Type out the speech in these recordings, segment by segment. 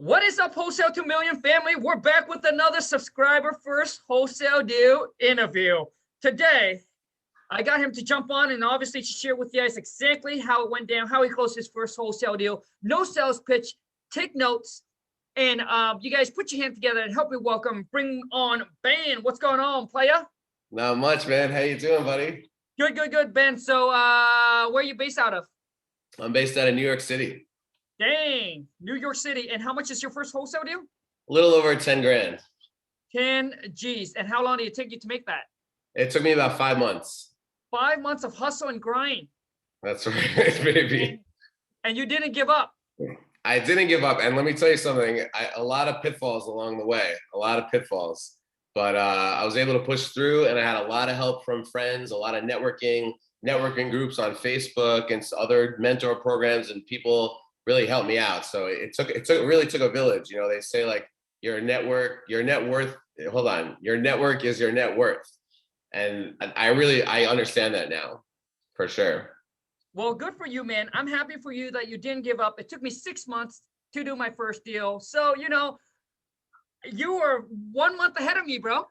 What is up, Wholesale 2 Million family? We're back with another subscriber first wholesale deal interview. Today, I got him to jump on and obviously share with you guys exactly how it went down, how he closed his first wholesale deal. No sales pitch, take notes, and you guys put your hand together and help me bring on Ben. What's going on, playa? Not much, man. How you doing, buddy? Good, Ben. So where are you based out of? I'm based out of New York City. Dang, New York City. And how much is your first wholesale deal? A little over 10 grand. 10 G's. And how long did it take you to make that? It took me about 5 months. 5 months of hustle and grind. That's right, baby. And you didn't give up. I didn't give up. And let me tell you something, a lot of pitfalls along the way, a lot of pitfalls. But I was able to push through, and I had a lot of help from friends, a lot of networking groups on Facebook and other mentor programs, and people really helped me out. So it really took a village. You know, they say like your network is your net worth. And I understand that now, for sure. Well, good for you, man. I'm happy for you that you didn't give up. It took me 6 months to do my first deal. So, you know, you were 1 month ahead of me, bro.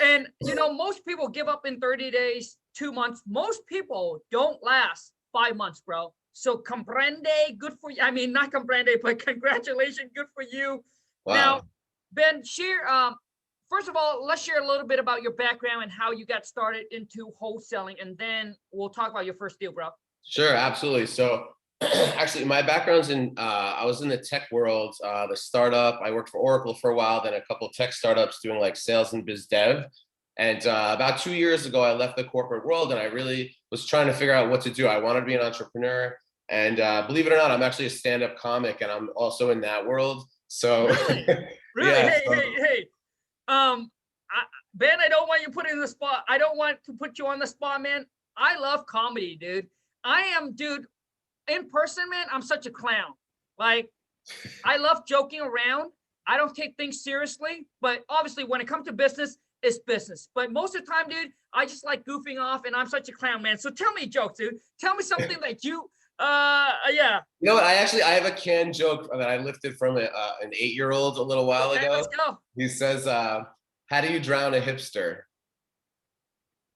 And, you know, most people give up in 30 days, 2 months. Most people don't last 5 months, bro. So comprende, good for you. I mean, not comprende, but congratulations, good for you. Wow. Now, Ben, first of all, let's share a little bit about your background and how you got started into wholesaling, and then we'll talk about your first deal, bro. Sure, absolutely. So actually, my background's I was in the tech world, the startup. I worked for Oracle for a while, then a couple of tech startups doing like sales and biz dev. And about 2 years ago, I left the corporate world, and I really was trying to figure out what to do. I wanted to be an entrepreneur. And believe it or not, I'm actually a stand-up comic, and I'm also in that world. So really? Yeah, Hey. Ben, I don't want you put in the spot. I don't want to put you on the spot, man. I love comedy, dude. In person, man, I'm such a clown. Like, I love joking around. I don't take things seriously, but obviously when it comes to business, it's business. But most of the time, dude, I just like goofing off, and I'm such a clown, man. So tell me a joke, dude. Tell me something that you, yeah. You know what? I have a canned joke that I lifted from an 8-year-old a little while ago. Let's go. He says, how do you drown a hipster?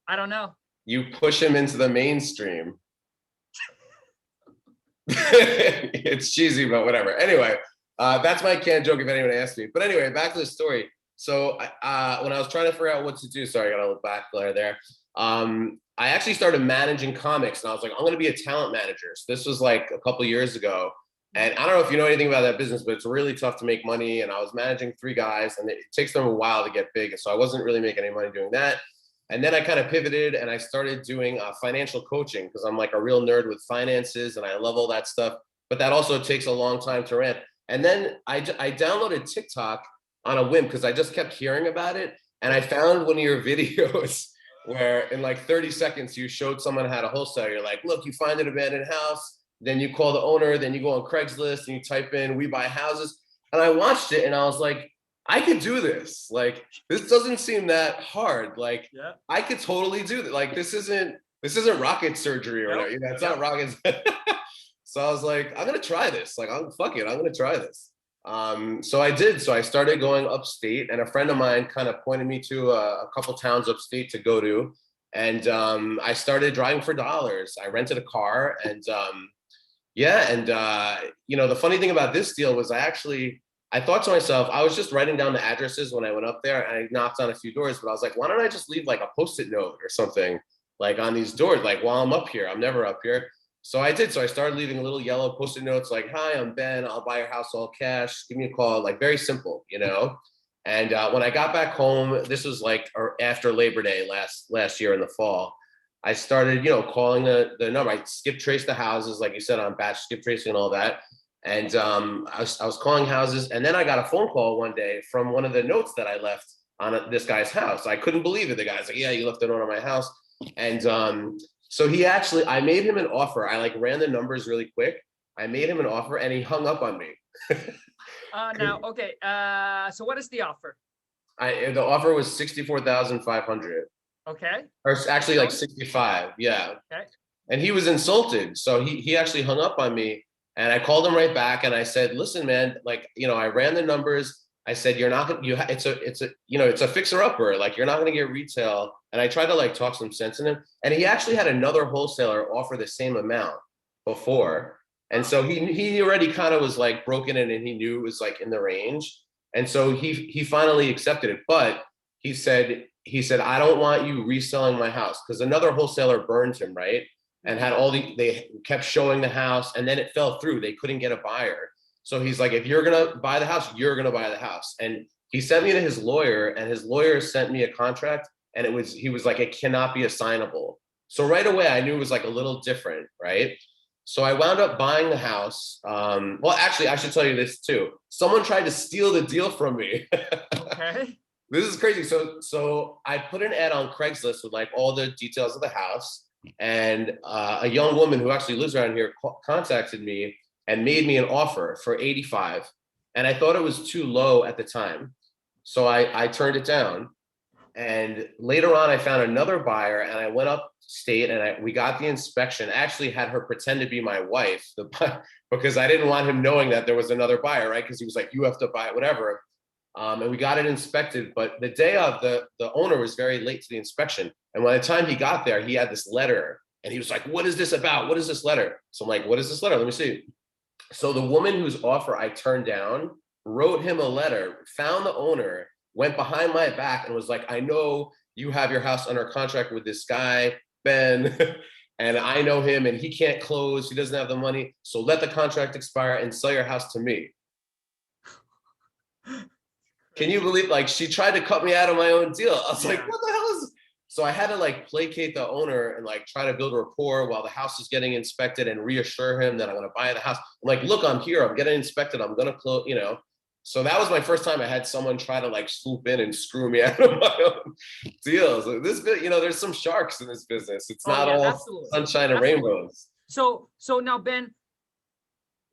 I don't know. You push him into the mainstream. It's cheesy, but whatever. Anyway, that's my canned joke if anyone asks me. But anyway, back to the story. So when I was trying to figure out what to do, sorry, I got a little back glare there. I actually started managing comics, and I was like, I'm going to be a talent manager. So this was like a couple of years ago. And I don't know if you know anything about that business, but it's really tough to make money. And I was managing 3 guys, and it takes them a while to get big. So I wasn't really making any money doing that. And then I kind of pivoted, and I started doing financial coaching, because I'm like a real nerd with finances, and I love all that stuff. But that also takes a long time to ramp. And then I downloaded TikTok on a whim, because I just kept hearing about it. And I found one of your videos where in like 30 seconds, you showed someone how to wholesale. You're like, look, you find an abandoned house, then you call the owner, then you go on Craigslist and you type in, we buy houses. And I watched it, and I was like, I could do this. Like, this doesn't seem that hard. Like, yeah. I could totally do that. Like, this isn't rocket surgery or whatever. You know, it's not rocket. So I was like, I'm going to try this. Like, fuck it. I'm going to try this. So I did. So I started going upstate, and a friend of mine kind of pointed me to a couple towns upstate to go to. And I started driving for dollars. I rented a car, and you know, the funny thing about this deal was I thought to myself, I was just writing down the addresses when I went up there, and I knocked on a few doors, but I was like, why don't I just leave like a Post-it note or something like on these doors? Like, while I'm up here, I'm never up here. So I did. So I started leaving little yellow Post-it notes like, hi, I'm Ben. I'll buy your house all cash. Give me a call. Like, very simple, you know? And when I got back home, this was like after Labor Day last year in the fall, I started, you know, calling the number. I skip traced the houses, like you said, on batch skip tracing and all that. And I was calling houses. And then I got a phone call one day from one of the notes that I left on this guy's house. I couldn't believe it. The guy's like, yeah, you left a note on my house. And so I made him an offer. I like ran the numbers really quick. I made him an offer, and he hung up on me. Now, okay. So what is the offer? The offer was $64,500. Okay. Or actually like 65. Yeah. Okay. And he was insulted. So he actually hung up on me. And I called him right back and I said, listen, man, like, you know, I ran the numbers. I said, you're not gonna, it's a, you know, it's a fixer upper. Like, you're not gonna get retail. And I tried to like talk some sense in him. And he actually had another wholesaler offer the same amount before. And so he already kind of was like broken in and he knew it was like in the range. And so he finally accepted it. But he said, I don't want you reselling my house, because another wholesaler burned him, right? And had they kept showing the house and then it fell through. They couldn't get a buyer. So he's like, if you're going to buy the house, you're going to buy the house. And he sent me to his lawyer, and his lawyer sent me a contract, and he was like, it cannot be assignable. So right away, I knew it was like a little different, right? So I wound up buying the house. Well, actually, I should tell you this too. Someone tried to steal the deal from me. Okay. This is crazy. So I put an ad on Craigslist with like all the details of the house, and a young woman who actually lives around here contacted me and made me an offer for 85. And I thought it was too low at the time. So I turned it down. And later on, I found another buyer, and I went upstate and we got the inspection. I actually had her pretend to be my wife because I didn't want him knowing that there was another buyer, right? Because he was like, you have to buy it, whatever. And we got it inspected. But the day of, the owner was very late to the inspection. And by the time he got there, he had this letter. And he was like, what is this about? What is this letter? So I'm like, what is this letter? Let me see. So the woman whose offer I turned down wrote him a letter, found the owner, went behind my back and was like, I know you have your house under contract with this guy, Ben, and I know him and he can't close. He doesn't have the money. So let the contract expire and sell your house to me. Can you believe, like, she tried to cut me out of my own deal? I was like, what the hell is? So I had to like placate the owner and like try to build a rapport while the house is getting inspected and reassure him that I'm going to buy the house. I'm like, look, I'm here. I'm getting inspected. I'm going to close, you know. So that was my first time I had someone try to like swoop in and screw me out of my own deals. This, you know, there's some sharks in this business. It's not all absolutely. Sunshine and absolutely. Rainbows. So now, Ben,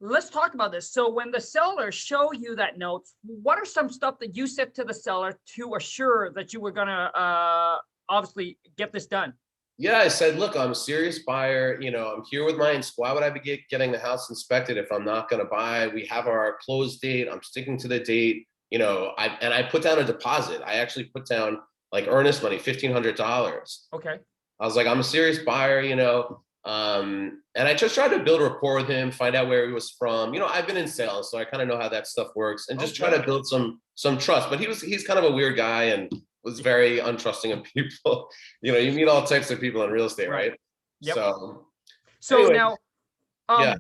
let's talk about this. So when the seller show you that note, what are some stuff that you said to the seller to assure that you were going to obviously get this done? Yeah, I said, look, I'm a serious buyer. You know, I'm here with my, why would I be getting the house inspected if I'm not going to buy? We have our close date. I'm sticking to the date. You know, I put down a deposit. I actually put down like earnest money, $1,500. Okay. I was like, I'm a serious buyer, you know. And I just tried to build a rapport with him, find out where he was from. You know, I've been in sales, so I kind of know how that stuff works, and just try to build some trust. But he's kind of a weird guy and was very untrusting of people. You know, you meet all types of people in real estate, right? Yep. So anyway, now,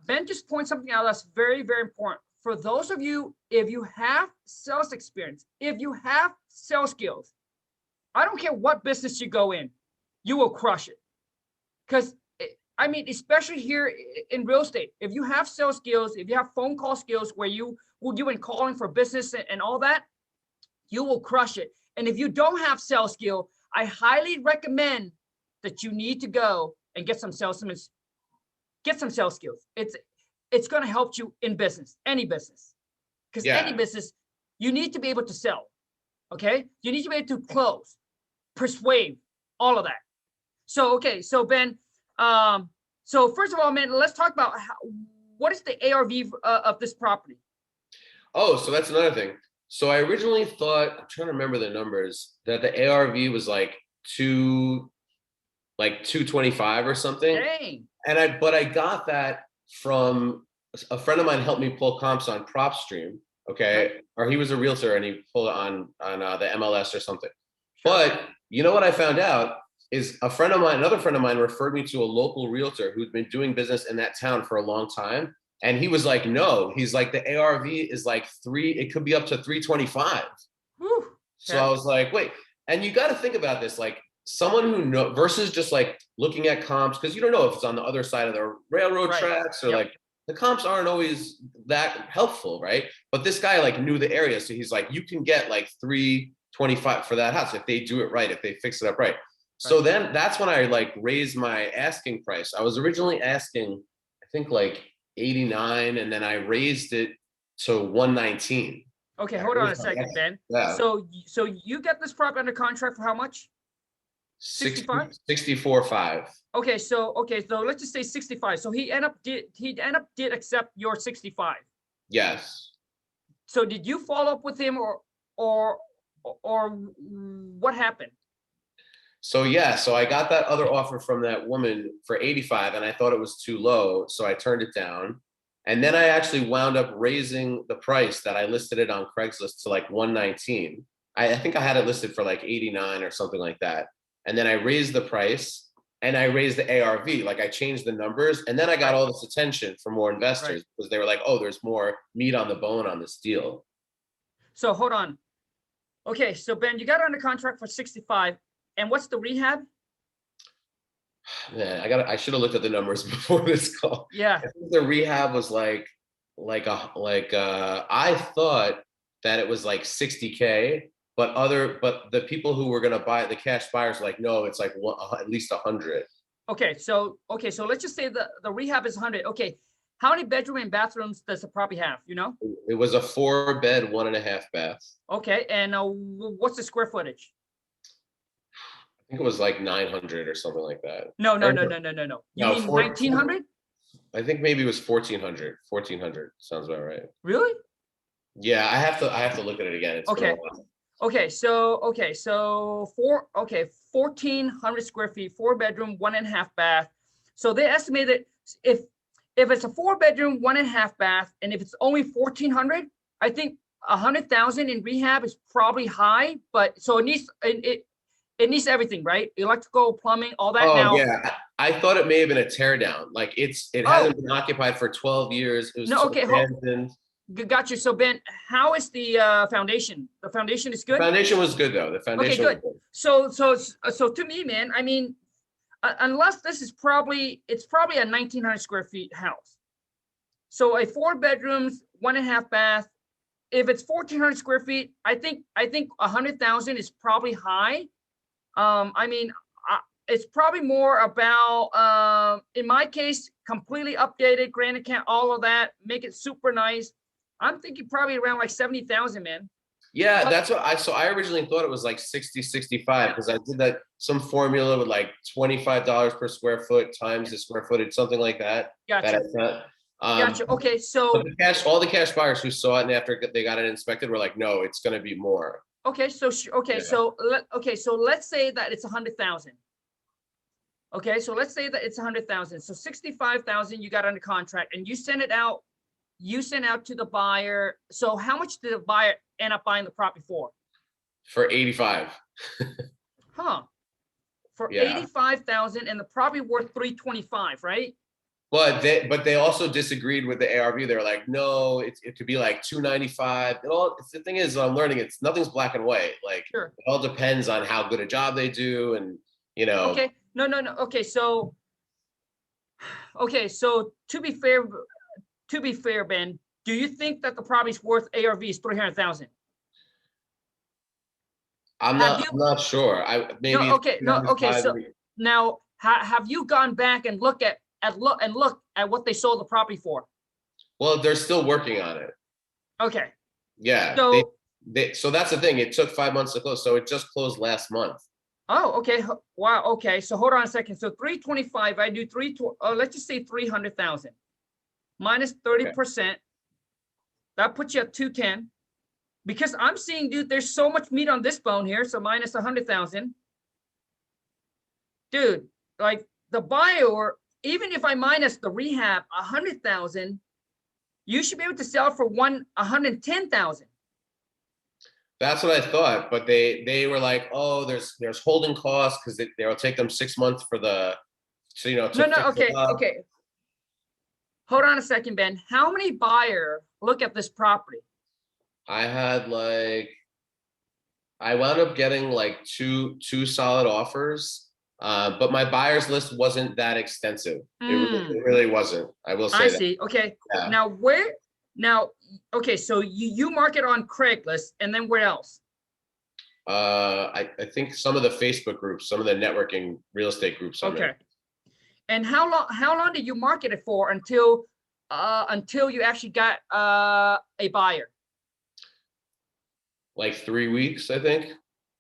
Ben just points something out that's very, very important. For those of you, if you have sales experience, if you have sales skills, I don't care what business you go in, you will crush it. Because, I mean, especially here in real estate, if you have sales skills, if you have phone call skills where you've been calling for business and all that, you will crush it. And if you don't have sales skill, I highly recommend that you need to go and get some sales skills. It's going to help you in business, any business. Because any business, you need to be able to sell. Okay? You need to be able to close, persuade, all of that. So, okay, so Ben, so first of all, man, let's talk about what is the ARV of this property? Oh, so that's another thing. So I originally thought, I'm trying to remember the numbers, that the ARV was like 225 or something. Dang. But I got that from a friend of mine helped me pull comps on PropStream. Okay. Or he was a realtor and he pulled it on the MLS or something. But you know what I found out is another friend of mine referred me to a local realtor who'd been doing business in that town for a long time. And he was like, no, he's like, the ARV is like it could be up to 325. Whew. So I was like, wait, and you got to think about this, like someone who knows versus just like looking at comps, because you don't know if it's on the other side of the railroad tracks or like the comps aren't always that helpful, right? But this guy like knew the area. So he's like, you can get like 325 for that house if they do it right, if they fix it up right. So then that's when I like raised my asking price. I was originally asking, I think like 89, and then I raised it to 119. Okay, hold on a second, Ben. Yeah. So you get this property under contract for how much? 65? 64.5. Okay, so let's just say 65. So he did accept your 65. Yes. So did you follow up with him or what happened? So yeah, so I got that other offer from that woman for 85 and I thought it was too low, so I turned it down. And then I actually wound up raising the price that I listed it on Craigslist to like 119. I think I had it listed for like 89 or something like that. And then I raised the price and I raised the ARV, like I changed the numbers, and then I got all this attention from more investors because they were like, oh, there's more meat on the bone on this deal. So hold on. Okay, so Ben, you got under contract for 65. And what's the rehab? Man, I should have looked at the numbers before this call. Yeah. I think the rehab was I thought that it was like 60K, but the people who were gonna buy, the cash buyers, were like, no, it's like at least 100. Okay, so let's just say the rehab is 100. Okay, how many bedroom and bathrooms does the property have? You know? It was a 4-bed, 1.5 bath. Okay, and what's the square footage? I think it was like 900 or something like that. No. You mean 1900? I think maybe it was 1400. 1400 sounds about right. Really? Yeah, I have to look at it again. It's okay. So 1400 square feet, 4-bedroom, 1.5 bath. So they estimated if it's a 4-bedroom, 1.5 bath, and if it's only 1400, I think 100,000 in rehab is probably high. But so it needs everything, right? Electrical, plumbing, all that. Oh, now. Yeah. I thought it may have been a tear down. Like it hasn't been occupied for 12 years. It was abandoned. Got you. So Ben, how is the foundation? The foundation is good? The foundation was good though. The foundation was good. So to me, man, I mean, unless this is it's probably a 1900 square feet house. So a 4 bedrooms, 1.5 bath. If it's 1400 square feet, I think 100,000 is probably high. I mean, it's probably more about, in my case, completely updated, granite count, all of that, make it super nice. I'm thinking probably around like 70,000, man. Yeah, that's what I originally thought it was like 60, 65 because I did that some formula with like $25 per square foot times the square footage, something like that. Gotcha. Gotcha. Okay, so all the cash buyers who saw it and after they got it inspected were like, no, it's going to be more. Okay, so let's say that it's 100,000. Okay, so let's say that it's 100,000. So 65,000 you got under contract, and you sent it out. You sent out to the buyer. So how much did the buyer end up buying the property for? For 85. Huh? For 85,000, and the property worth 325, right? But they also disagreed with the ARV. They were like, no, it could be like 295. The thing is, I'm learning nothing's black and white. Like sure. It all depends on how good a job they do, and you know. Okay. No. Okay. So to be fair, Ben, do you think that the property's worth ARV is 300,000? I'm not sure. So now, have you gone back and look at what they sold the property for? Well, they're still working on it. Okay. Yeah. So so that's the thing. It took 5 months to close. So it just closed last month. Oh, okay. Wow. Okay. So hold on a second. So 325, I do let's just say 300,000 minus 30%. That puts you at 210. Because I'm seeing, dude, there's so much meat on this bone here. So minus 100,000. Dude, like the buyer, even if I minus the rehab 100,000, you should be able to sell for 110,000. That's what I thought, but they were like, oh, there's holding costs because they'll take them 6 months for the, so okay. Hold on a second, Ben. How many buyers look at this property? I wound up getting like two solid offers, but my buyers list wasn't that extensive. It really wasn't. I will say I see. Okay. Yeah. Okay, so you market on Craigslist, and then where else? I think some of the Facebook groups, some of the networking real estate groups. Okay. And how long did you market it for until you actually got a buyer? Like 3 weeks, I think.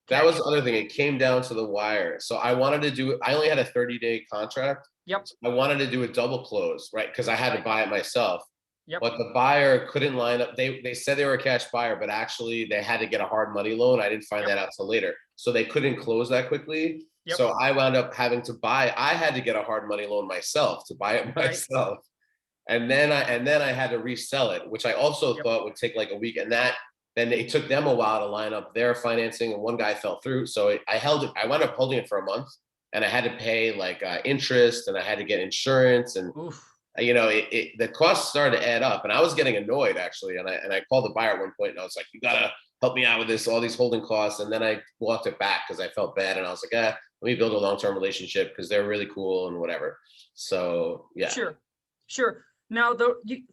That was the other thing. It came down to the wire. So I wanted to do it. I only had a 30-day contract. Yep. So I wanted to do a double close, right? Because I had to buy it myself. Yep. But the buyer couldn't line up. They said they were a cash buyer, but actually they had to get a hard money loan. I didn't find that out till later. So they couldn't close that quickly. Yep. So I wound up having to buy. I had to get a hard money loan myself to buy it myself. And then I had to resell it, which I also thought would take like a week. And then it took them a while to line up their financing, and one guy fell through. So I held it. I wound up holding it for a month, and I had to pay like interest, and I had to get insurance, and you know, the costs started to add up, and I was getting annoyed actually. And I called the buyer at one point, and I was like, "You gotta help me out with this, all these holding costs." And then I walked it back because I felt bad, and I was like, let me build a long-term relationship because they're really cool and whatever. So yeah. Sure. Now,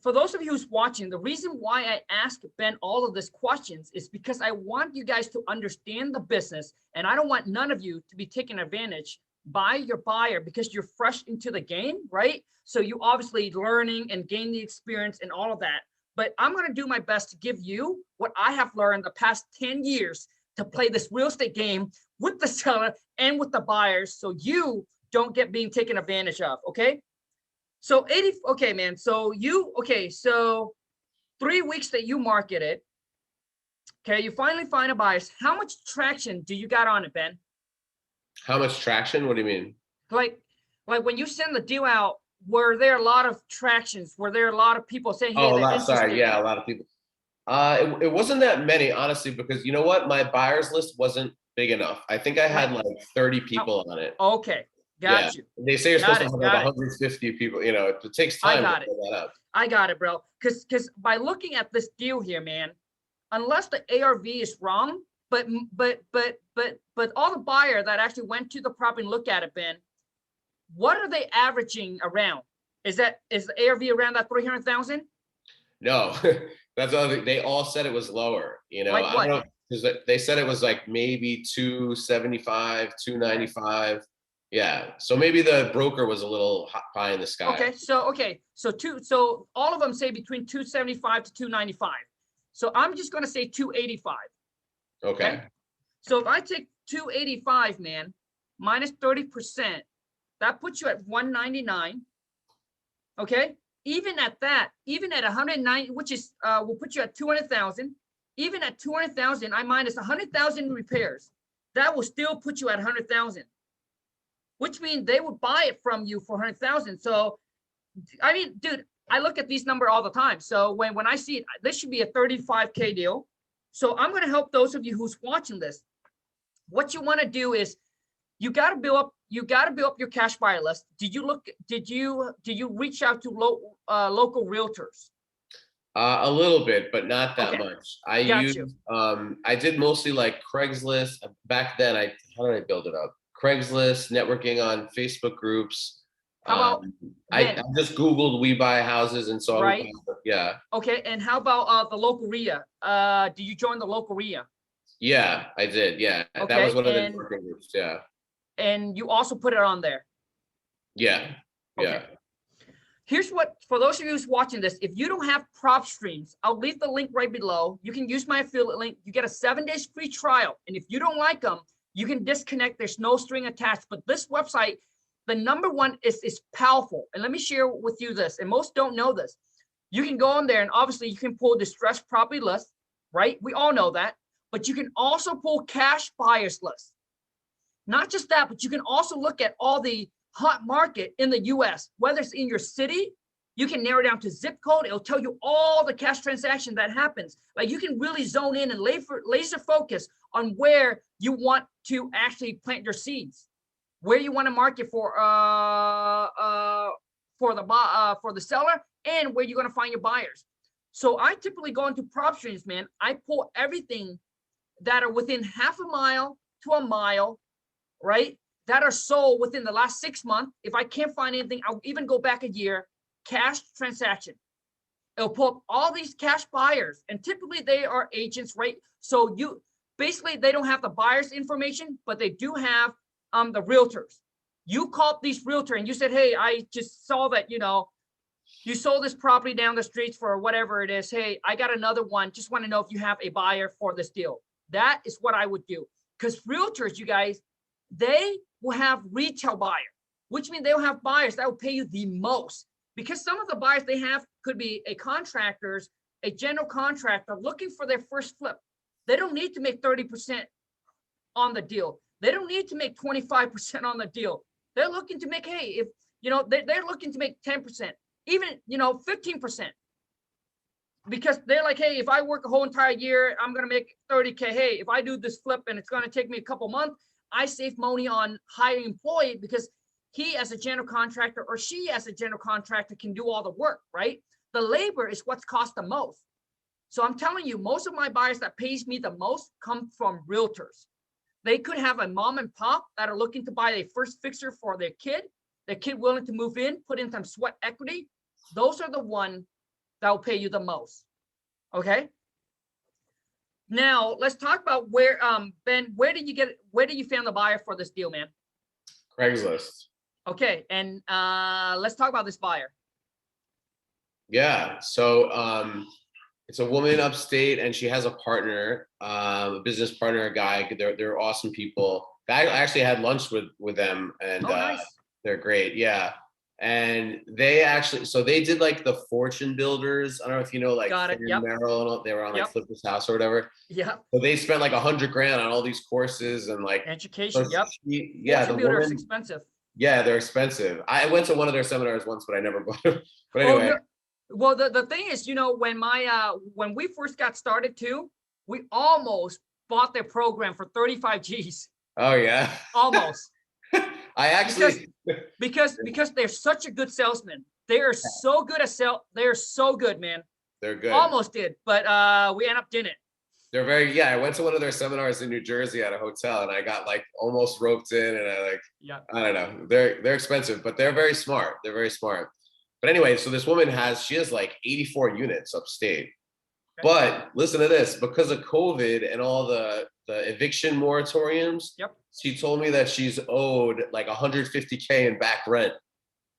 for those of you who's watching, the reason why I asked Ben all of these questions is because I want you guys to understand the business, and I don't want none of you to be taken advantage by your buyer because you're fresh into the game, right? So you obviously learning and gain the experience and all of that. But I'm going to do my best to give you what I have learned the past 10 years to play this real estate game with the seller and with the buyers, so you don't get being taken advantage of, okay? So okay, man. So so 3 weeks that you market it, okay, you finally find a buyer. How much traction do you got on it, Ben? How much traction? What do you mean? Like when you send the deal out, were there a lot of tractions? Were there a lot of people saying, hey, a lot of people. It wasn't that many, honestly, because you know what? My buyers list wasn't big enough. I think I had like 30 people on it. Okay. Got you. They say you're supposed to have like 150 people. You know, it takes time to fill that up. I got it, bro. Because by looking at this deal here, man, unless the ARV is wrong, but all the buyer that actually went to the property and looked at it, Ben, what are they averaging around? Is the ARV around that 300,000? No, that's the other thing. They all said it was lower. You know, like what? I don't know, because they said it was like maybe 275, 295. Yeah, so maybe the broker was a little high in the sky. So all of them say between 275 to 295. So I'm just going to say 285. Okay. So if I take 285, man, minus 30%, that puts you at 199. Okay. Even at 190, which is will put you at 200,000. Even at 200,000, I minus 100,000 repairs. That will still put you at 100,000. Which means they would buy it from you for 100,000. So, I mean, dude, I look at these numbers all the time. So when I see it, this should be a 35K deal. So I'm going to help those of you who's watching this. What you want to do is you got to build up your cash buyer list. Did you reach out to local realtors? A little bit, but not that much. I did mostly like Craigslist back then. How did I build it up? Craigslist, networking on Facebook groups. How about I just Googled we buy houses and so right. Yeah. Okay, and how about the local RIA? Do you join the local RIA? Yeah, I did. Yeah, okay. That was one of the networking groups. Yeah. And you also put it on there. Yeah. Yeah. Okay. Here's what, for those of you who's watching this, if you don't have prop streams, I'll leave the link right below. You can use my affiliate link. You get a 7 days free trial. And if you don't like them, you can disconnect. There's no string attached. But this website, the number one is powerful. And let me share with you this, and most don't know this. You can go on there and obviously you can pull distressed property list, right? We all know that. But you can also pull cash buyers list. Not just that, but you can also look at all the hot market in the US, whether it's in your city, you can narrow down to zip code. It'll tell you all the cash transaction that happens. Like you can really zone in and laser focus on where you want to actually plant your seeds, where you want to market for the seller, and where you're going to find your buyers. So I typically go into prop streams, man. I pull everything that are within half a mile to a mile, right? That are sold within the last 6 months. If I can't find anything, I'll even go back a year. Cash transaction. It'll pull up all these cash buyers, and typically they are agents, right? So you basically, they don't have the buyer's information, but they do have the realtors. You called these realtor and you said, hey, I just saw that, you sold this property down the streets for whatever it is. Hey, I got another one. Just want to know if you have a buyer for this deal. That is what I would do. because realtors, you guys, they will have retail buyer, which means they'll have buyers that will pay you the most, because some of the buyers they have could be a contractors, a general contractor looking for their first flip. They don't need to make 30% on the deal. They don't need to make 25% on the deal. They're looking to make, hey, if, you know, they're looking to make 10%, even, you know, 15%. Because they're like, hey, if I work a whole entire year, I'm going to make 30K. Hey, if I do this flip and it's going to take me a couple months, I save money on hiring an employee, because he as a general contractor or she as a general contractor can do all the work, right? The labor is what's cost the most. So I'm telling you, most of my buyers that pays me the most come from realtors. They could have a mom and pop that are looking to buy a first fixer for their kid willing to move in, put in some sweat equity. Those are the ones that will pay you the most. Okay. Now let's talk about where, Ben, where did you find the buyer for this deal, man? Craigslist. Okay. And let's talk about this buyer. Yeah. So it's a woman upstate, and she has a partner, a business partner, a guy. They're awesome people. I actually had lunch with them, and nice. They're great. Yeah. And they actually, so they did like the fortune builders. I don't know if you know, like Merrill, they were on like Flip This House or whatever. Yeah. So they spent like $100,000 on all these courses and like education. So the builders expensive. Yeah, they're expensive. I went to one of their seminars once, but I never bought them. But anyway. Well, the thing is, you know, when when we first got started too, we almost bought their program for 35 G's. Oh yeah. Almost. I actually because they're such a good salesman. They are so good at sell. They're so good, man. They're good. Almost did, but we end up doing it. They're very, I went to one of their seminars in New Jersey at a hotel, and I got like almost roped in, and I don't know. They're expensive, but they're very smart. They're very smart. But anyway, so this woman she has like 84 units upstate. Okay. But listen to this, because of COVID and all the eviction moratoriums, she told me that she's owed like 150K in back rent.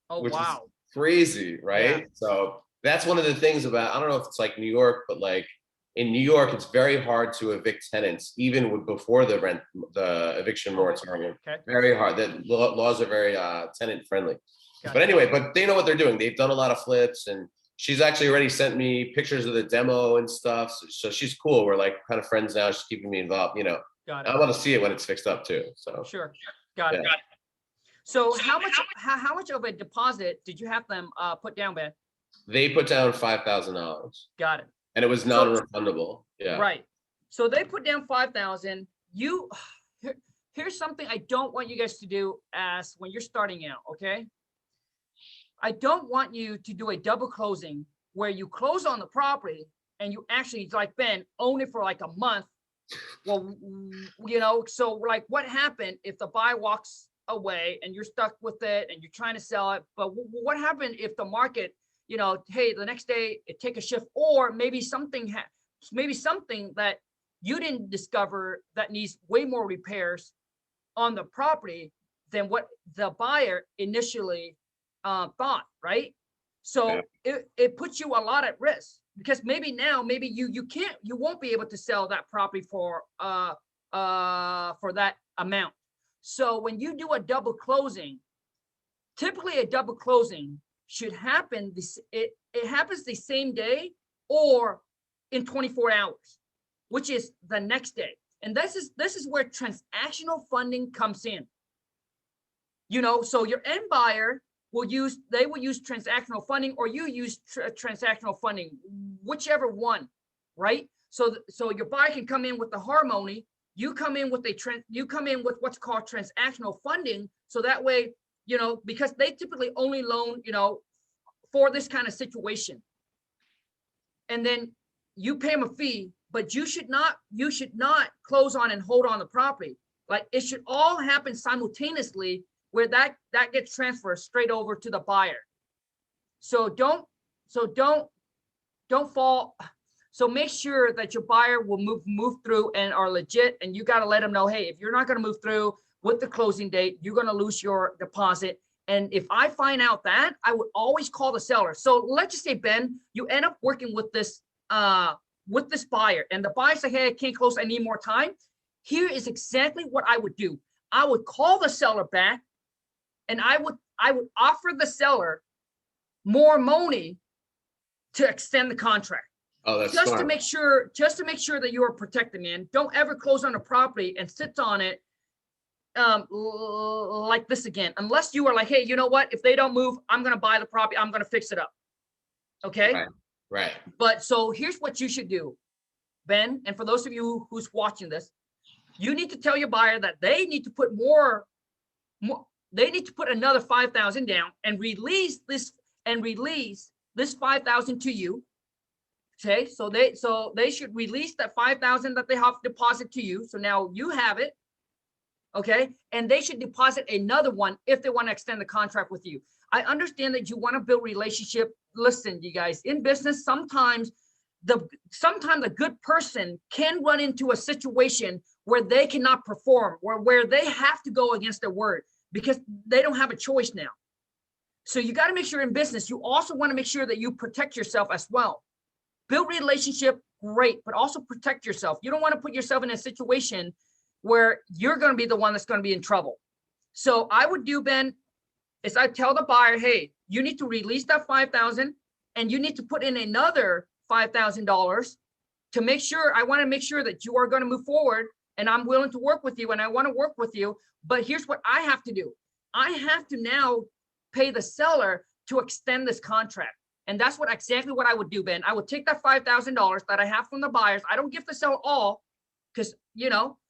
Oh, which wow. is crazy, right? Yeah. So that's one of the things about, I don't know if it's like New York, but like in New York, it's very hard to evict tenants, even before the eviction moratorium. Okay. Very hard. The laws are very tenant friendly. But anyway, but they know what they're doing. They've done a lot of flips, and she's actually already sent me pictures of the demo and stuff. So she's cool. We're like kind of friends now. She's keeping me involved, you know. Got it. I want to see it when it's fixed up too. So sure. Got it. So how much of a deposit did you have them put down, Ben? They put down $5,000. Got it. And it was non-refundable. Yeah. Right. So they put down $5,000. Here's something I don't want you guys to do as when you're starting out, okay? I don't want you to do a double closing where you close on the property and you actually, like Ben, own it for like a month. Well, you know, so like what happened if the buyer walks away and you're stuck with it and you're trying to sell it? But what happened if the market, you know, hey, the next day it take a shift, or maybe something that you didn't discover that needs way more repairs on the property than what the buyer initially thought, right? So it puts you a lot at risk, because maybe you won't be able to sell that property for that amount. So when you do a double closing, typically a double closing should happen. It happens the same day or in 24 hours, which is the next day. And this is where transactional funding comes in. You know, so your end buyer will use transactional funding, or you use transactional funding, whichever one, right? So your buyer can come in with the harmony. You come in with what's called transactional funding. So that way, you know, because they typically only loan, you know, for this kind of situation. And then you pay them a fee, but you should not close on and hold on the property. Like, it should all happen simultaneously, where that gets transferred straight over to the buyer. So don't fall. So make sure that your buyer will move through and are legit, and you got to let them know, hey, if you're not going to move through with the closing date, you're going to lose your deposit. And if I find out that, I would always call the seller. So let's just say, Ben, you end up working with this buyer, and the buyer say, hey, I can't close, I need more time. here is exactly what I would do. I would call the seller back, and I would offer the seller more money to extend the contract. Oh, that's just smart. to make sure that you are protected, man. Don't ever close on a property and sit on it like this again, unless you are like, hey, you know what? If they don't move, I'm gonna buy the property. I'm gonna fix it up. Okay. Right. But so here's what you should do, Ben, and for those of you who's watching this, you need to tell your buyer that they need to put more. They need to put another 5,000 down and release this 5,000 to you. Okay, so they should release that 5,000 that they have deposit to you. So now you have it. Okay, and they should deposit another one if they want to extend the contract with you. I understand that you want to build relationship. Listen, you guys, in business, sometimes a good person can run into a situation where they cannot perform, where they have to go against their word because they don't have a choice now. So you got to make sure in business, you also want to make sure that you protect yourself as well. Build relationship, great, but also protect yourself. You don't want to put yourself in a situation where you're going to be the one that's going to be in trouble. So I would do, Ben, is I tell the buyer, hey, you need to release that 5,000 and you need to put in another $5,000 to make sure, I want to make sure that you are going to move forward and I'm willing to work with you and I want to work with you. But here's what I have to do. I have to now pay the seller to extend this contract. And that's exactly what I would do, Ben. I would take that $5,000 that I have from the buyers. I don't give the seller all because,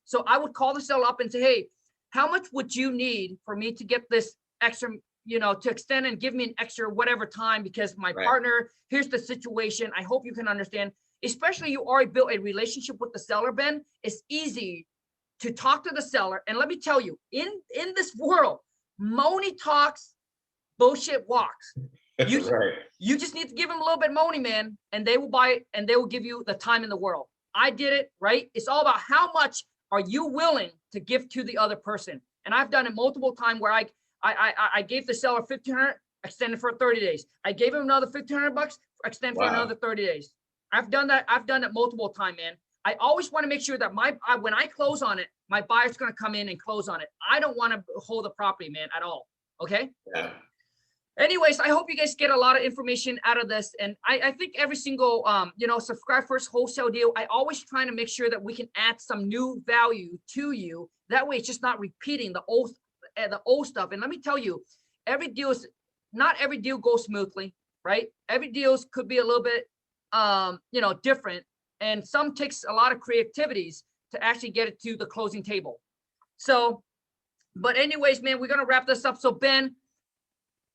so I would call the seller up and say, hey, how much would you need for me to get this extra, to extend and give me an extra whatever time because my partner, here's the situation. I hope you can understand, especially you already built a relationship with the seller, Ben. It's easy to talk to the seller. And let me tell you, in this world, money talks, bullshit walks. You just need to give them a little bit of money, man, and they will buy it and they will give you the time in the world. I did it, right? It's all about how much are you willing to give to the other person. And I've done it multiple times where I gave the seller $1,500, extended for 30 days. I gave him another $1,500, extend for another 30 days. I've done that multiple times, man. I always want to make sure that when I close on it, my buyer's going to come in and close on it. I don't want to hold the property, man, at all. Okay. Yeah. Anyways, I hope you guys get a lot of information out of this. And I think every single, subscribe first wholesale deal, I always trying to make sure that we can add some new value to you. That way it's just not repeating the old stuff. And let me tell you, not every deal goes smoothly, right? Every deal could be a little bit, different. And some takes a lot of creativities to actually get it to the closing table. So, but anyways, man, we're going to wrap this up. So Ben,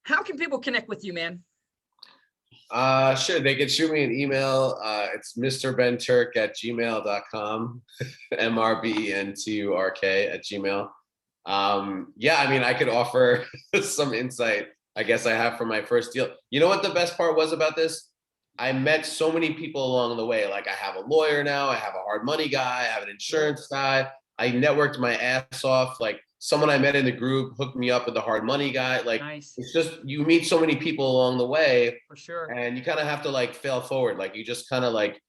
how can people connect with you, man? Sure. They can shoot me an email. It's mrbenturk@gmail.com, MRBENTURK@gmail. I could offer some insight, I guess I have from my first deal. You know what the best part was about this? I met so many people along the way. Like I have a lawyer now, I have a hard money guy, I have an insurance guy. I networked my ass off. Like someone I met in the group hooked me up with the hard money guy. Like nice. It's just, you meet so many people along the way. For sure. And you kind of have to like fail forward. Like you just kind of like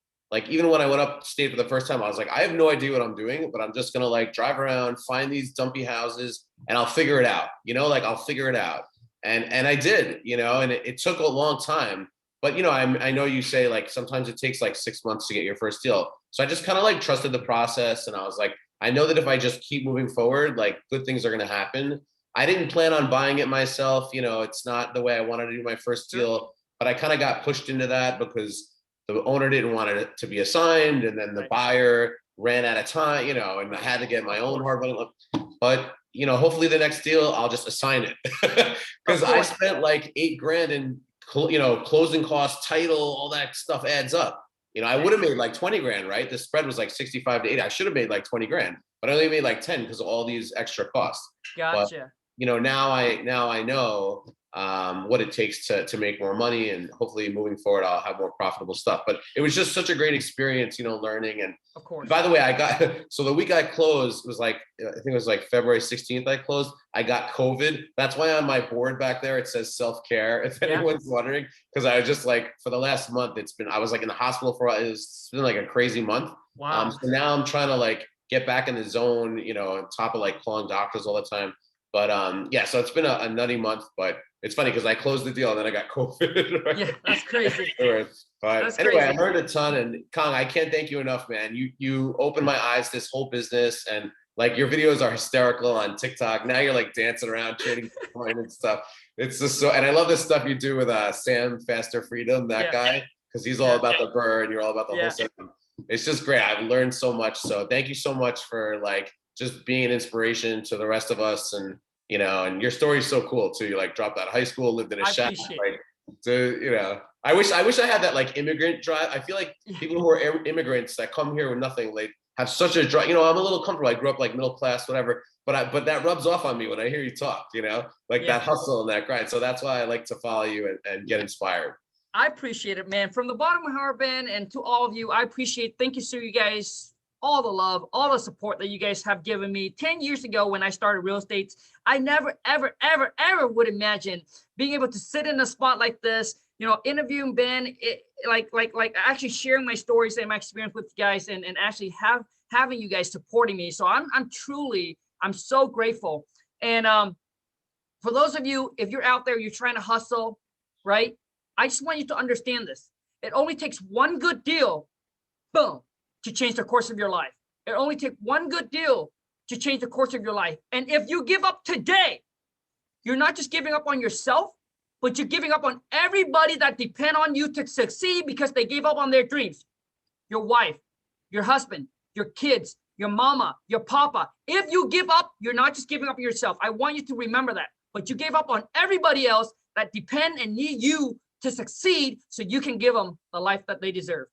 even when I went upstate for the first time, I was like, I have no idea what I'm doing, but I'm just going to like drive around, find these dumpy houses and I'll figure it out, I'll figure it out. And I did, and it took a long time. But, I know you say like sometimes it takes like 6 months to get your first deal. So I just kind of like trusted the process. And I was like, I know that if I just keep moving forward, like good things are going to happen. I didn't plan on buying it myself. It's not the way I wanted to do my first deal, but I kind of got pushed into that because the owner didn't want it to be assigned. And then the buyer ran out of time, and I had to get my own hard money. But, hopefully the next deal, I'll just assign it because I spent like $8,000 in closing costs, title, all that stuff adds up. I would have made like 20 grand, right? The spread was like 65 to 80. I should have made like 20 grand, but I only made like 10 because of all these extra costs. Gotcha. But, now I know what it takes to make more money, and hopefully moving forward, I'll have more profitable stuff. But it was just such a great experience, learning. And of course, by the way, so the week I closed was like, I think it was like February 16th I closed. I got COVID. That's why on my board back there, it says self-care, if anyone's wondering, because I was just like, for the last month, I was like in the hospital it's been like a crazy month. Wow. So now I'm trying to like get back in the zone, on top of like calling doctors all the time. But yeah, so it's been a nutty month, but it's funny because I closed the deal and then I got COVID. Right? Yeah, that's crazy. But That's anyway, crazy. I learned a ton, and Khang, I can't thank you enough, man. You opened my eyes to this whole business, and like your videos are hysterical on TikTok. Now you're like dancing around, trading Bitcoin and stuff. It's just so, and I love this stuff you do with Sam Faster Freedom, that guy, because he's all about the bird, you're all about the wholesale. It's just great. I've learned so much. So thank you so much for like just being an inspiration to the rest of us, and and your story is so cool too. You like dropped out of high school, lived in a shack, like, so I wish I had that like immigrant drive. I feel like people who are immigrants that come here with nothing, like have such a drive. I'm a little comfortable. I grew up like middle class, whatever. But that rubs off on me when I hear you talk. Like that hustle and that grind. So that's why I like to follow you and get inspired. I appreciate it, man. From the bottom of my heart, Ben, and to all of you, I appreciate. Thank you, sir, you guys. All the love, all the support that you guys have given me. 10 years ago when I started real estate, I never, ever, ever, ever would imagine being able to sit in a spot like this, interviewing Ben, like actually sharing my stories and my experience with you guys, and actually having you guys supporting me. So I'm so grateful. And for those of you, if you're out there, you're trying to hustle, right? I just want you to understand this. It only takes one good deal, boom, to change the course of your life. It only takes one good deal to change the course of your life. And if you give up today, you're not just giving up on yourself, but you're giving up on everybody that depend on you to succeed because they gave up on their dreams. Your wife, your husband, your kids, your mama, your papa. If you give up, you're not just giving up on yourself. I want you to remember that. But you gave up on everybody else that depend and need you to succeed so you can give them the life that they deserve.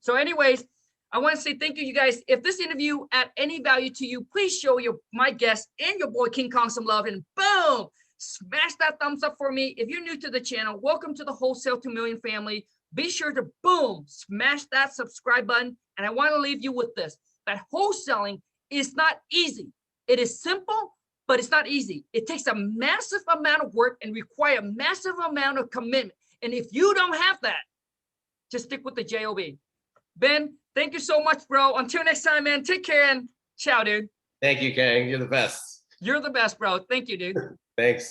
So anyways, I want to say thank you, you guys. If this interview add any value to you, please show my guest and your boy King Khang some love, and boom, smash that thumbs up for me. If you're new to the channel, welcome to the Wholesale 2 Million family. Be sure to boom, smash that subscribe button. And I want to leave you with this, that wholesaling is not easy. It is simple, but it's not easy. It takes a massive amount of work and require a massive amount of commitment. And if you don't have that, just stick with the job. Ben, thank you so much, bro. Until next time, man. Take care and ciao, dude. Thank you, Khang. You're the best. You're the best, bro. Thank you, dude. Thanks.